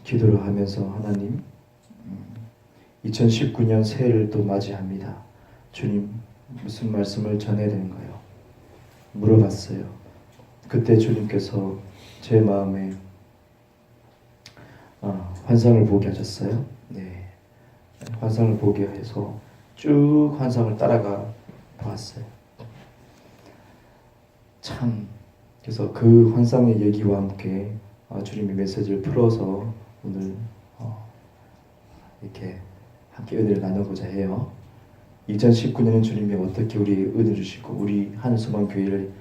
기도를 하면서 하나님 2019년 새해를 또 맞이합니다. 주님 무슨 말씀을 전해야 되는가요? 물어봤어요. 그때 주님께서 제 마음에 환상을 보게 하셨어요. 네, 환상을 보게 해서 쭉 환상을 따라가 보았어요. 참 그래서 그 환상의 얘기와 함께 주님의 메시지를 풀어서 오늘 이렇게 함께 은혜를 나누고자 해요. 2019년은 주님이 어떻게 우리 은혜 주시고 우리 한일소망교회를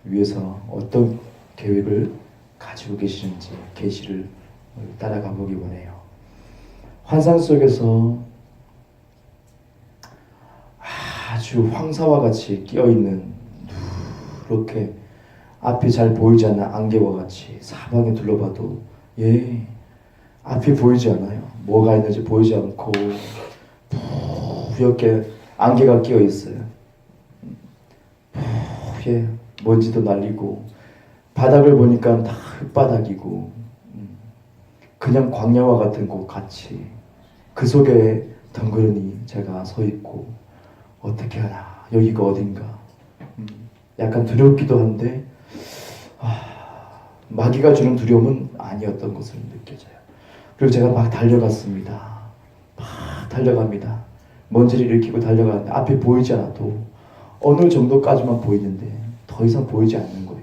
위해서 어떤 계획을 가지고 계시는지 계시를 따라가 보기 원해요. 환상 속에서 아주 황사와 같이 끼어있는 누렇게 앞이 잘 보이지 않는 안개와 같이 사방에 둘러봐도 앞이 보이지 않아요. 뭐가 있는지 보이지 않고 부옇게 안개가 끼어 있어요. 먼지도 날리고 바닥을 보니까 다 흙바닥이고 그냥 광야와 같은 곳 같이 그 속에 덩그러니 제가 서 있고 어떻게 하나 여기가 어딘가 약간 두렵기도 한데 마귀가 주는 두려움은 아니었던 것으로 느껴져요. 그리고 제가 막 달려갔습니다. 막 달려갑니다. 먼지를 일으키고 달려가는데 앞이 보이지 않아도 어느 정도까지만 보이는데 더 이상 보이지 않는 거예요.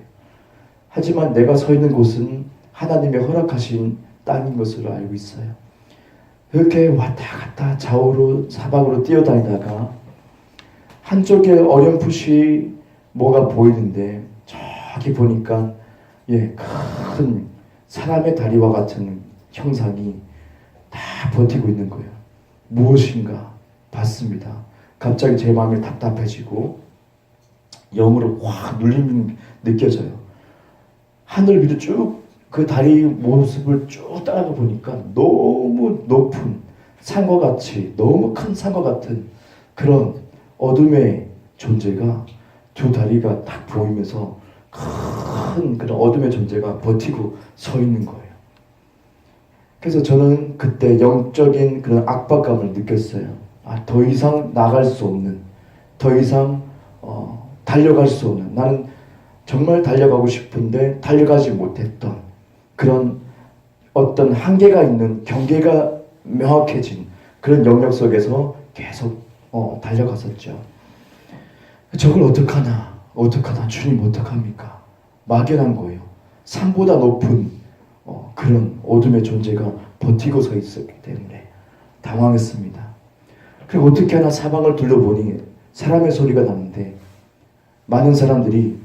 하지만 내가 서 있는 곳은 하나님의 허락하신 땅인 것으로 알고 있어요. 이렇게 왔다 갔다 좌우로 사방으로 뛰어다니다가 한쪽에 어렴풋이 뭐가 보이는데 저기 보니까 큰 사람의 다리와 같은 형상이 다 버티고 있는 거예요. 무엇인가 봤습니다. 갑자기 제 마음이 답답해지고 영으로 확 눌림이 느껴져요. 하늘 위로 쭉 그 다리 모습을 쭉 따라가 보니까 너무 높은 산과 같이 너무 큰 산과 같은 그런 어둠의 존재가 두 다리가 딱 보이면서 큰 그런 어둠의 존재가 버티고 서 있는 거예요. 그래서 저는 그때 영적인 그런 압박감을 느꼈어요. 더 이상 나갈 수 없는, 더 이상 달려갈 수 없는, 나는 정말 달려가고 싶은데 달려가지 못했던 그런 어떤 한계가 있는 경계가 명확해진 그런 영역 속에서 계속 달려갔었죠. 저걸 어떡하나 주님 어떡합니까? 막연한 거예요. 산보다 높은 그런 어둠의 존재가 버티고 서 있었기 때문에 당황했습니다. 그리고 어떻게 하나 사방을 둘러보니 사람의 소리가 나는데 많은 사람들이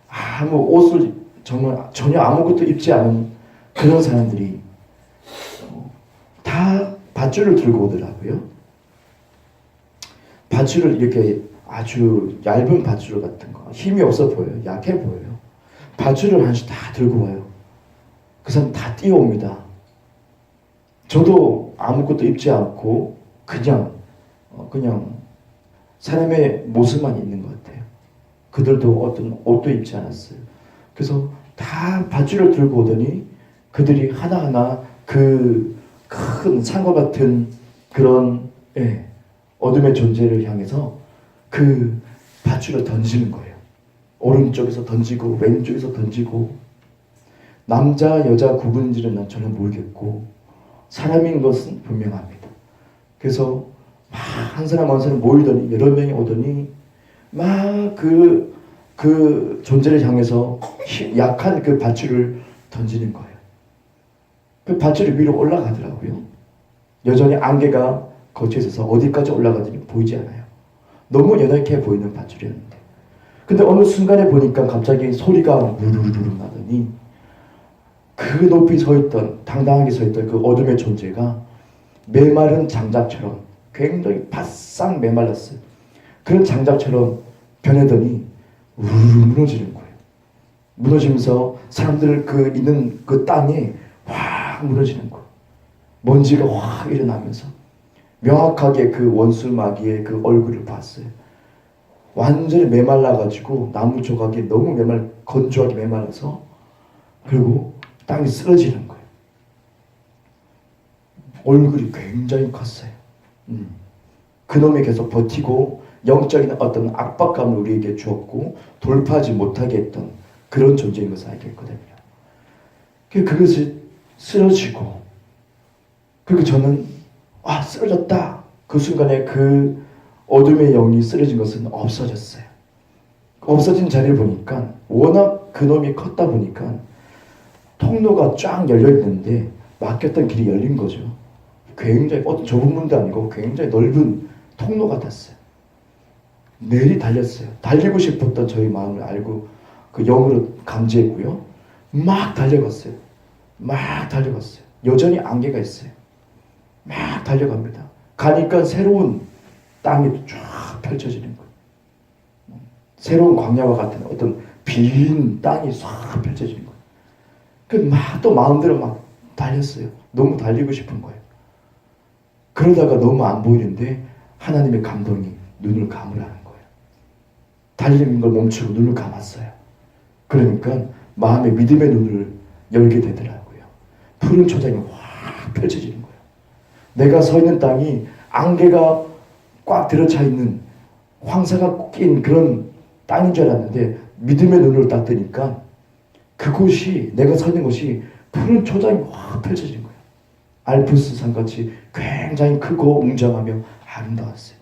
아무 옷을 정말 전혀 아무것도 입지 않은 그런 사람들이 다 밧줄을 들고 오더라고요. 밧줄을 이렇게 아주 얇은 밧줄 같은 거, 힘이 없어 보여요. 약해 보여요. 밧줄을 하나씩 다 들고 와요. 그 사람 다 뛰어옵니다. 저도 아무것도 입지 않고 그냥 사람의 모습만 있는 것 같아요. 그들도 어떤 옷도 입지 않았어요. 그래서 다 밧줄을 들고 오더니 그들이 하나하나 그 큰 산과 같은 그런 어둠의 존재를 향해서 그 밧줄을 던지는 거예요. 오른쪽에서 던지고 왼쪽에서 던지고 남자 여자 구분인지는 난 전혀 모르겠고 사람인 것은 분명합니다. 그래서 막 한 사람 한 사람 모이더니 여러 명이 오더니 막 그 존재를 향해서 약한 그 밧줄을 던지는 거예요. 그 밧줄이 위로 올라가더라고요. 여전히 안개가 거쳐 있어서 어디까지 올라가든지 보이지 않아요. 너무 연약해 보이는 밧줄이었는데 근데 어느 순간에 보니까 갑자기 소리가 무르르르 나더니 그 높이 서있던 당당하게 서있던 그 어둠의 존재가 메마른 장작처럼 굉장히 바싹 메말랐어요. 그런 장작처럼 변하더니 우르르 무너지는 거예요. 무너지면서 사람들 그 있는 그 땅에 확 무너지는 거예요. 먼지가 확 일어나면서 명확하게 그 원수 마귀의 그 얼굴을 봤어요. 완전히 메말라가지고 나무 조각이 너무 건조하게 메말라서 그리고 땅이 쓰러지는 거예요. 얼굴이 굉장히 컸어요. 그놈이 계속 버티고 영적인 어떤 압박감을 우리에게 주었고 돌파하지 못하게 했던 그런 존재인 것을 알겠거든요. 그것이 쓰러지고, 그리고 저는 쓰러졌다. 그 순간에 그 어둠의 영이 쓰러진 것은 없어졌어요. 없어진 자리를 보니까 워낙 그놈이 컸다 보니까 통로가 쫙 열려있는데 막혔던 길이 열린 거죠. 굉장히 어떤 좁은 문도 아니고 굉장히 넓은 통로 같았어요. 내리 달렸어요. 달리고 싶었던 저희 마음을 알고 그 영으로 감지했고요. 막 달려갔어요. 막 달려갔어요. 여전히 안개가 있어요. 막 달려갑니다. 가니까 새로운 땅이 쫙 펼쳐지는 거예요. 새로운 광야와 같은 어떤 빈 땅이 쫙 펼쳐지는 거예요. 막 또 마음대로 막 달렸어요. 너무 달리고 싶은 거예요. 그러다가 너무 안 보이는데 하나님의 감동이 눈을 감으라는 거예요. 달리는 걸 멈추고 눈을 감았어요. 그러니까 마음의 믿음의 눈을 열게 되더라고요. 푸른 초장이 확 펼쳐지는 거예요. 내가 서 있는 땅이 안개가 꽉 들어차 있는 황사가 낀 그런 땅인 줄 알았는데 믿음의 눈을 딱 뜨니까 그곳이, 내가 서 있는 곳이 푸른 초장이 확 펼쳐진 거예요. 알프스 산같이 굉장히 크고 웅장하며 아름다웠어요.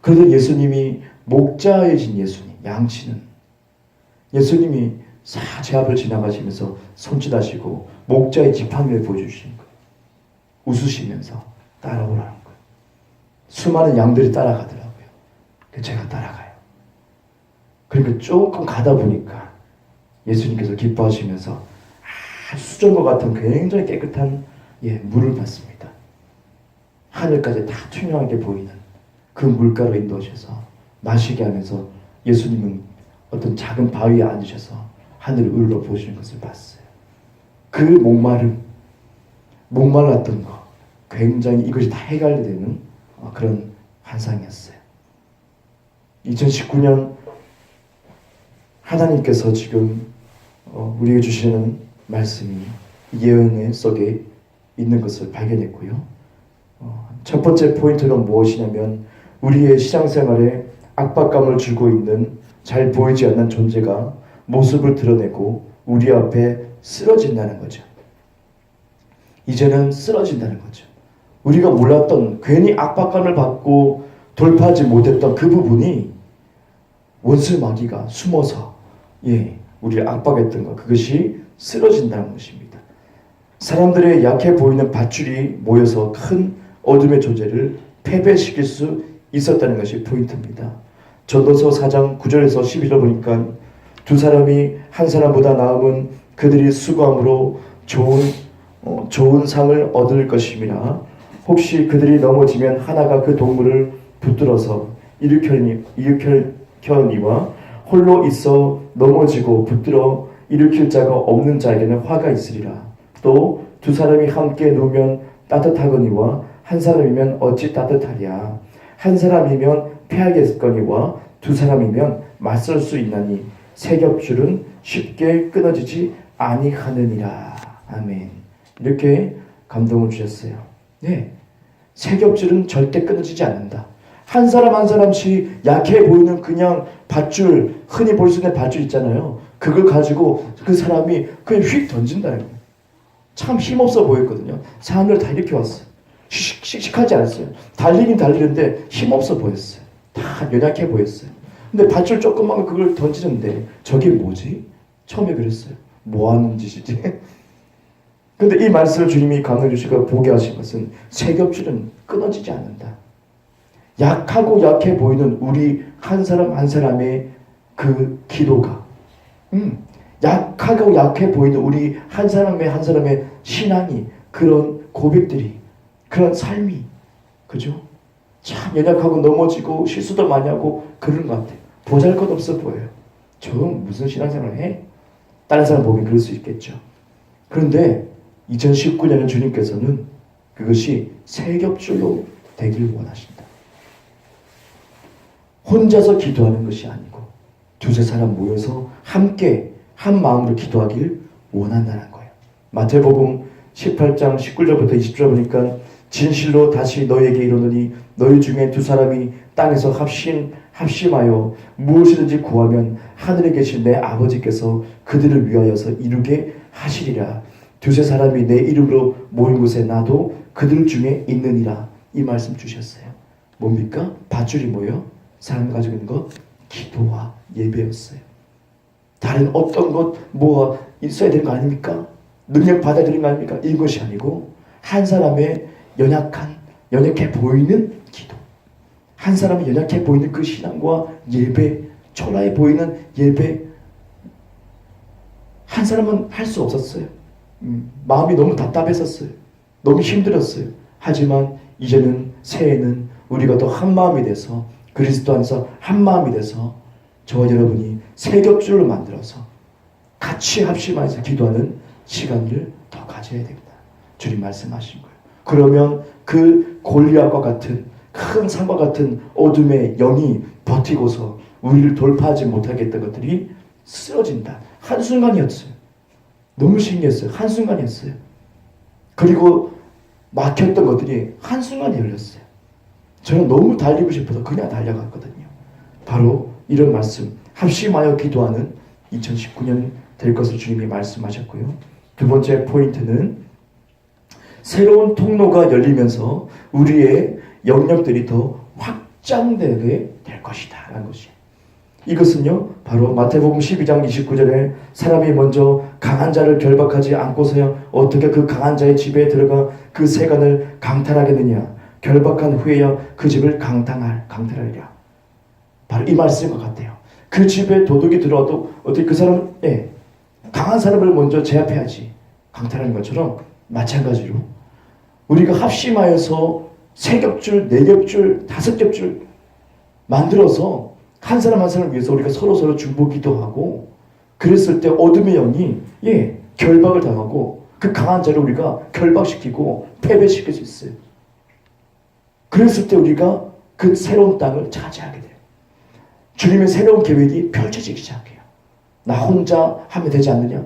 그런데 예수님이 목자이신 예수님, 양치는 예수님이 제 앞을 지나가시면서 손짓하시고 목자의 지팡이를 보여주시는 거예요. 웃으시면서 따라오라는 거예요. 수많은 양들이 따라가더라고요. 제가 따라가요. 그러니까 조금 가다 보니까 예수님께서 기뻐하시면서 수정과 같은 굉장히 깨끗한 물을 받습니다. 하늘까지 다 투명하게 보이는 그 물가로 인도하셔서 마시게 하면서 예수님은 어떤 작은 바위에 앉으셔서 하늘을 울러보시는 것을 봤어요. 그 목말랐던 거, 굉장히 이것이 다 해결되는 그런 환상이었어요. 2019년 하나님께서 지금 우리에게 주시는 말씀이 예언의 속에 있는 것을 발견했고요. 첫 번째 포인트는 무엇이냐면 우리의 신앙생활에 압박감을 주고 있는 잘 보이지 않는 존재가 모습을 드러내고 우리 앞에 쓰러진다는 거죠. 이제는 쓰러진다는 거죠. 우리가 몰랐던, 괜히 압박감을 받고 돌파하지 못했던 그 부분이 원수 마귀가 숨어서 우리를 압박했던 것, 그것이 쓰러진다는 것입니다. 사람들의 약해 보이는 밧줄이 모여서 큰 어둠의 존재를 패배시킬 수 있었다는 것이 포인트입니다. 전도서 4장 9절에서 11절 보니까 두 사람이 한 사람보다 나음은 그들이 수고함으로 좋은 상을 얻을 것임이라. 혹시 그들이 넘어지면 하나가 그 동물을 붙들어서 일으켜니와 홀로 있어 넘어지고 붙들어 일으킬 자가 없는 자에게는 화가 있으리라. 또 두 사람이 함께 누우면 따뜻하거니와 한 사람이면 어찌 따뜻하랴. 한 사람이면 패하겠거니와 두 사람이면 맞설 수 있나니 세 겹줄은 쉽게 끊어지지 아니하느니라. 아멘. 이렇게 감동을 주셨어요. 세 겹줄은 절대 끊어지지 않는다. 한 사람 한 사람씩 약해 보이는 그냥 밧줄, 흔히 볼 수 있는 밧줄 있잖아요. 그걸 가지고 그 사람이 그냥 휙 던진다는 거예요. 참 힘없어 보였거든요. 사람들 다 이렇게 왔어요. 씩씩하지 않았어요. 달리긴 달리는데 힘없어 보였어요. 다 연약해 보였어요. 근데 밧줄 조그만 거 그걸 던지는데 저게 뭐지? 처음에 그랬어요. 뭐 하는 짓이지? 근데 이 말씀을 주님이 감동해 주시고 보게 하신 것은 세 겹줄은 끊어지지 않는다. 약하고 약해 보이는 우리 한 사람 한 사람의 그 기도가, 약하고 약해 보이는 우리 한 사람의 신앙이, 그런 고백들이, 그런 삶이, 그죠? 참 연약하고 넘어지고 실수도 많이 하고 그런 것 같아요. 보잘것없어 보여요. 저 무슨 신앙생활을 해? 다른 사람 보기엔 그럴 수 있겠죠. 그런데 2019년에 주님께서는 그것이 세 겹줄로 되길 원하신다. 혼자서 기도하는 것이 아니고 두세 사람 모여서 함께 한 마음으로 기도하길 원한다는 거예요. 마태복음 18장 19절부터 20절 보니까 진실로 다시 너희에게 이르노니 너희 중에 두 사람이 땅에서 합심하여 무엇이든지 구하면 하늘에 계신 내 아버지께서 그들을 위하여서 이루게 하시리라. 두세 사람이 내 이름으로 모인 곳에 나도 그들 중에 있느니라. 이 말씀 주셨어요. 뭡니까? 밧줄이 뭐예요? 사람이 가지고 있는 것? 기도와 예배였어요. 다른 어떤 것 뭐가 있어야 되는 거 아닙니까? 능력 받아야 되는 거 아닙니까? 이것이 아니고 한 사람의 연약해 보이는 기도, 한 사람의 연약해 보이는 그 신앙과 예배, 초라해 보이는 예배, 한 사람은 할 수 없었어요. 마음이 너무 답답했었어요. 너무 힘들었어요. 하지만 이제는 새해에는 우리가 더 한 마음이 돼서 그리스도 안에서 한 마음이 돼서 저와 여러분이 세 겹줄로 만들어서 같이 합심해서 기도하는 시간을 더 가져야 됩니다. 주님 말씀하신 거예요. 그러면 그 골리앗과 같은 큰 산과 같은 어둠의 영이 버티고서 우리를 돌파하지 못하게 했던 것들이 쓰러진다. 한순간이었어요. 너무 신기했어요. 한순간이었어요. 그리고 막혔던 것들이 한순간에 열렸어요. 저는 너무 달리고 싶어서 그냥 달려갔거든요. 바로 이런 말씀, 합심하여 기도하는 2019년 될 것을 주님이 말씀하셨고요. 두 번째 포인트는 새로운 통로가 열리면서 우리의 영역들이 더 확장되게 될 것이다 라는 것이에요. 이것은요 바로 마태복음 12장 29절에 사람이 먼저 강한 자를 결박하지 않고서야 어떻게 그 강한 자의 집에 들어가 그 세간을 강탈하겠느냐, 결박한 후에야 그 집을 강탈하리라. 바로 이 말씀인 것 같아요. 그 집에 도둑이 들어와도 어떻게 그 사람, 강한 사람을 먼저 제압해야지 강탈하는 것처럼 마찬가지로 우리가 합심하여서 세 겹줄, 네 겹줄, 다섯 겹줄 만들어서 한 사람 한 사람을 위해서 우리가 서로 중보기도 하고 그랬을 때 어둠의 영이 결박을 당하고 그 강한 자를 우리가 결박시키고 패배시킬 수 있어요. 그랬을 때 우리가 그 새로운 땅을 차지하게 돼요. 주님의 새로운 계획이 펼쳐지기 시작해요. 나 혼자 하면 되지 않느냐?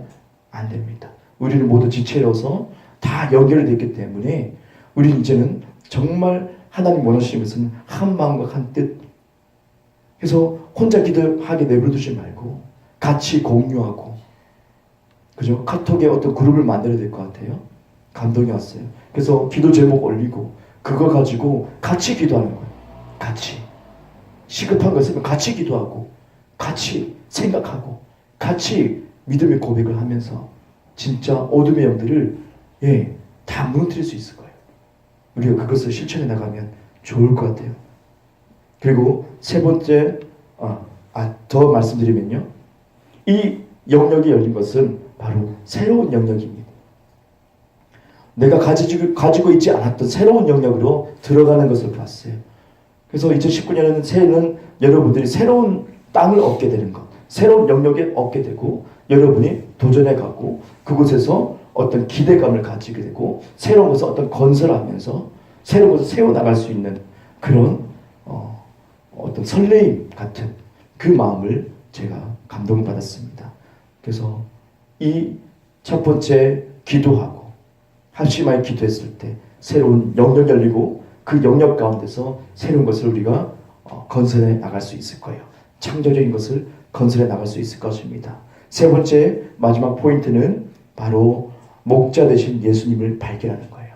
안 됩니다. 우리는 모두 지체로서 다 연결되어 있기 때문에 우리는 이제는 정말 하나님 원하시는 것은 한 마음과 한 뜻, 그래서 혼자 기도하게 내버려두지 말고 같이 공유하고, 그죠? 카톡에 어떤 그룹을 만들어야 될 것 같아요. 감동이 왔어요. 그래서 기도 제목 올리고 그거 가지고 같이 기도하는 거예요. 같이 시급한 거 있으면 같이 기도하고 같이 생각하고 같이 믿음의 고백을 하면서 진짜 어둠의 영들을 다 무너뜨릴 수 있을 거예요. 우리가 그것을 실천해 나가면 좋을 것 같아요. 그리고 세 번째, 더 말씀드리면요. 이 영역이 열린 것은 바로 새로운 영역입니다. 내가 가지고 있지 않았던 새로운 영역으로 들어가는 것을 봤어요. 그래서 2019년에는 새해는 여러분들이 새로운 땅을 얻게 되는 것, 새로운 영역에 얻게 되고 여러분이 도전해 가고 그곳에서 어떤 기대감을 가지게 되고 새로운 것을 어떤 건설하면서 새로운 것을 세워나갈 수 있는 그런 어떤 설레임 같은 그 마음을 제가 감동받았습니다. 그래서 이 첫 번째 기도하고 합심하여 기도했을 때 새로운 영역 열리고 그 영역 가운데서 새로운 것을 우리가 건설해 나갈 수 있을 거예요. 창조적인 것을 건설해 나갈 수 있을 것입니다. 세 번째 마지막 포인트는 바로 목자 되신 예수님을 발견하는 거예요.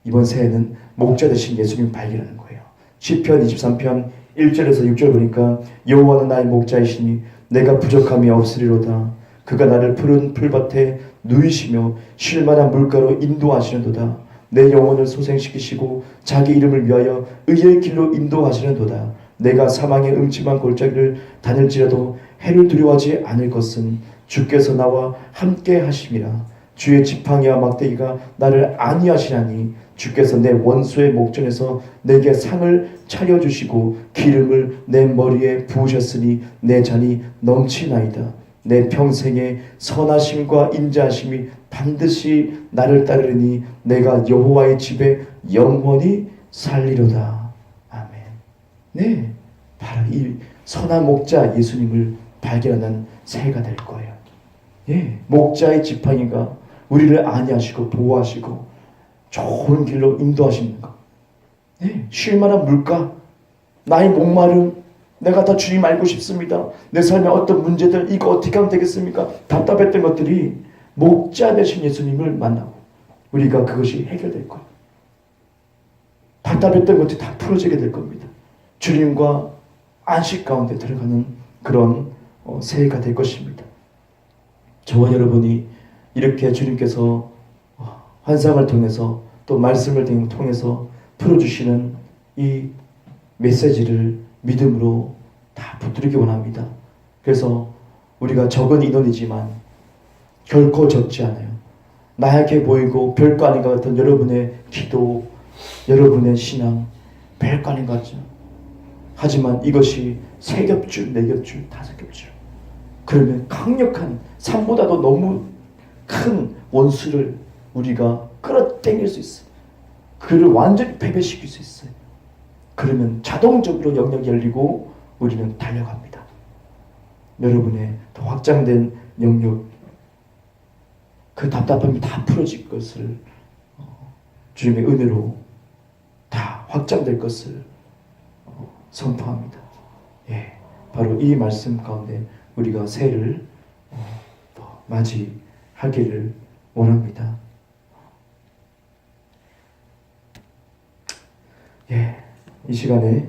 이번 새해는 목자 되신 예수님을 발견하는 거예요. 시편 23편 1절에서 6절 보니까 여호와는 나의 목자이시니 내가 부족함이 없으리로다. 그가 나를 푸른 풀밭에 누이시며 쉴만한 물가로 인도하시는도다. 내 영혼을 소생시키시고 자기 이름을 위하여 의의 길로 인도하시는도다. 내가 사망의 음침한 골짜기를 다닐지라도 해를 두려워하지 않을 것은 주께서 나와 함께 하심이라. 주의 지팡이와 막대기가 나를 안위하시나니 주께서 내 원수의 목전에서 내게 상을 차려주시고 기름을 내 머리에 부으셨으니 내 잔이 넘치나이다. 내 평생의 선하심과 인자하심이 반드시 나를 따르니 내가 여호와의 집에 영원히 살리로다. 아멘. 네, 바로 이 선한 목자 예수님을 발견하는 새해가 될 거예요. 목자의 지팡이가 우리를 안위하시고 보호하시고 좋은 길로 인도하시는 것. 네, 쉴 만한 물가, 나의 목마름, 내가 다 주님 알고 싶습니다. 내 삶에 어떤 문제들, 이거 어떻게 하면 되겠습니까? 답답했던 것들이 목자 되신 예수님을 만나고 우리가 그것이 해결될 거예요. 답답했던 것들이 다 풀어지게 될 겁니다. 주님과 안식 가운데 들어가는 그런 새해가 될 것입니다. 저와 여러분이 이렇게 주님께서 환상을 통해서 또 말씀을 통해서 풀어주시는 이 메시지를 믿음으로 다 붙들기 원합니다. 그래서 우리가 적은 인원이지만 결코 적지 않아요. 나약해 보이고 별거 아닌 것 같은 여러분의 기도, 여러분의 신앙 별거 아닌 것 같죠. 하지만 이것이 3겹줄, 4겹줄, 5겹줄, 그러면 강력한 산보다도 너무 큰 원수를 우리가 끌어당길 수 있어요. 그를 완전히 패배시킬 수 있어요. 그러면 자동적으로 영역이 열리고 우리는 달려갑니다. 여러분의 더 확장된 영역, 그 답답함이 다 풀어질 것을, 주님의 은혜로 다 확장될 것을 선포합니다. 예, 바로 이 말씀 가운데 우리가 새해를 맞이하기를 원합니다. 예, 이 시간에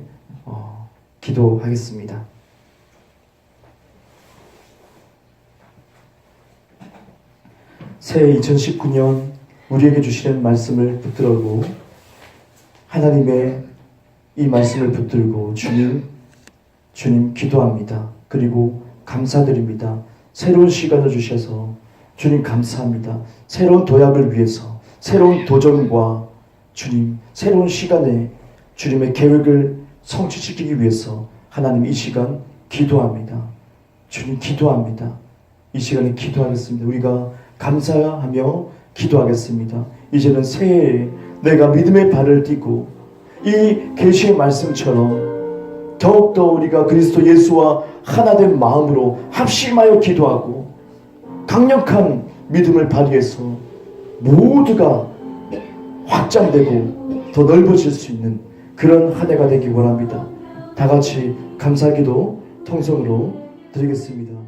기도하겠습니다. 새해 2019년 우리에게 주시는 말씀을 붙들고 하나님의 이 말씀을 붙들고 주님 기도합니다. 그리고 감사드립니다. 새로운 시간을 주셔서 주님 감사합니다. 새로운 도약을 위해서, 새로운 도전과 주님 새로운 시간에 주님의 계획을 성취시키기 위해서 하나님 이 시간 기도합니다. 주님 기도합니다. 이 시간에 기도하겠습니다. 우리가 감사하며 기도하겠습니다. 이제는 새해에 내가 믿음의 발을 딛고 이 계시의 말씀처럼 더욱더 우리가 그리스도 예수와 하나된 마음으로 합심하여 기도하고 강력한 믿음을 발휘해서 모두가 확장되고 더 넓어질 수 있는 그런 한 해가 되기 원합니다. 다 같이 감사기도 통성으로 드리겠습니다.